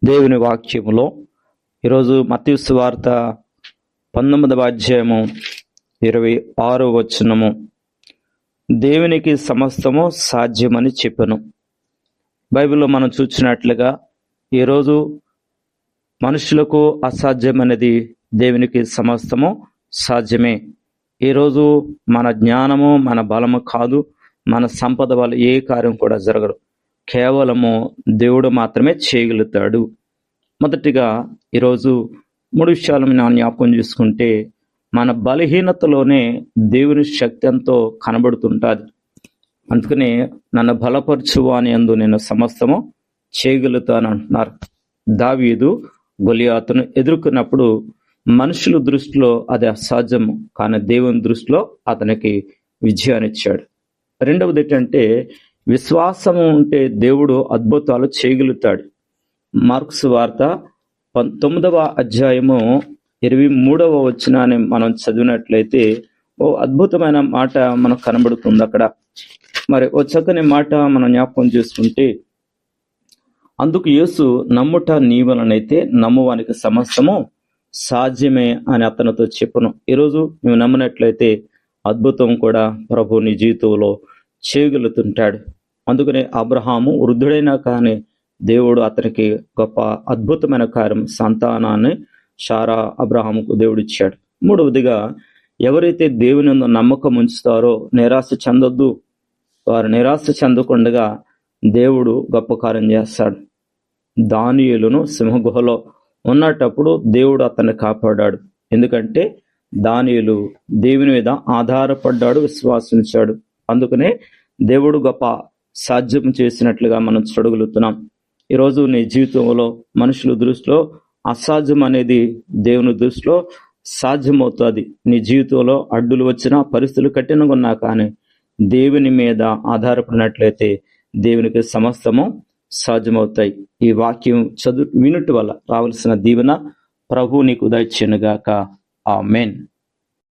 దేవుని వాక్యములో ఈరోజు మత్తయి సువార్త 19వ అధ్యాయము 26వ వచనము, దేవునికి సమస్తము సాధ్యమని చెప్పెను. బైబిల్లో మనం చూసినట్లుగా ఈరోజు మనుషులకు అసాధ్యమనేది దేవునికి సమస్తము సాధ్యమే. ఈరోజు మన జ్ఞానము, మన బలము కాదు, మన సంపద వల్ల ఏ కార్యం కూడా జరగదు. కేవలము దేవుడు మాత్రమే చేయగలుగుతాడు. మొదటిగా ఈరోజు 3 విషయాలు మనం జ్ఞాపకం చేసుకుంటే, మన బలహీనతలోనే దేవుని శక్తి ఎంతో కనబడుతుంటుంది. అందుకనే నన్ను బలపరచువా అని యందు నేను సమస్తము చేయగలుగుతాను అంటున్నారు. దావీదు గొలియాతును ఎదుర్కొన్నప్పుడు మనుషుల దృష్టిలో అది అసాధ్యము, కానీ దేవుని దృష్టిలో అతనికి విజయాన్ని ఇచ్చాడు. రెండవది ఏంటంటే, విశ్వాసము ఉంటే దేవుడు అద్భుతాలు చేయగలుగుతాడు. మార్కు సువార్త 19వ అధ్యాయము 23వ వచనాన్ని మనం చదివినట్లయితే ఓ అద్భుతమైన మాట మనకు కనబడుతుంది అక్కడ. మరి ఓ చక్కని మాట మనం జ్ఞాపకం చేసుకుంటే, అందుకు యేసు, నమ్ముట నీ వలనైతే నమ్మువానికి సమస్తము సాధ్యమే అని అతనితో చెప్పును. ఈరోజు నువ్వు నమ్మినట్లయితే అద్భుతం కూడా ప్రభు నీ జీవితంలో చేయగలుగుతుంటాడు. అందుకనే అబ్రహాము వృద్ధుడైనా కానీ దేవుడు అతనికి గొప్ప అద్భుతమైన కార్యం, సంతానాన్ని శారా అబ్రహాముకు దేవుడు ఇచ్చాడు. మూడవదిగా, ఎవరైతే దేవుని యందు నమ్మకం ఉంచుతారో నిరాశ చెందొద్దు. వారు నిరాశ చెందకుండా దేవుడు గొప్ప కార్యం చేస్తాడు. దానియేలును సింహగుహలో ఉన్నటప్పుడు దేవుడు అతన్ని కాపాడాడు. ఎందుకంటే దానియేలు దేవుని మీద ఆధారపడ్డాడు, విశ్వాసించాడు. అందుకనే దేవుడు గొప్ప సాధ్యం చేసినట్లుగా మనం చూడగలుగుతున్నాం. ఈరోజు నీ జీవితంలో మనుషుల దృష్టిలో అసాధ్యం అనేది దేవుని దృష్టిలో సాధ్యమవుతుంది. నీ జీవితంలో అడ్డులు వచ్చినా, పరిస్థితులు కఠినంగా ఉన్నా కానీ దేవుని మీద ఆధారపడినట్లయితే దేవునికి సమస్తము సాధ్యమవుతాయి. ఈ వాక్యం వినుట వల్ల రావాల్సిన దీవెన ప్రభు నీకు దయచేయునుగాక. ఆమేన్.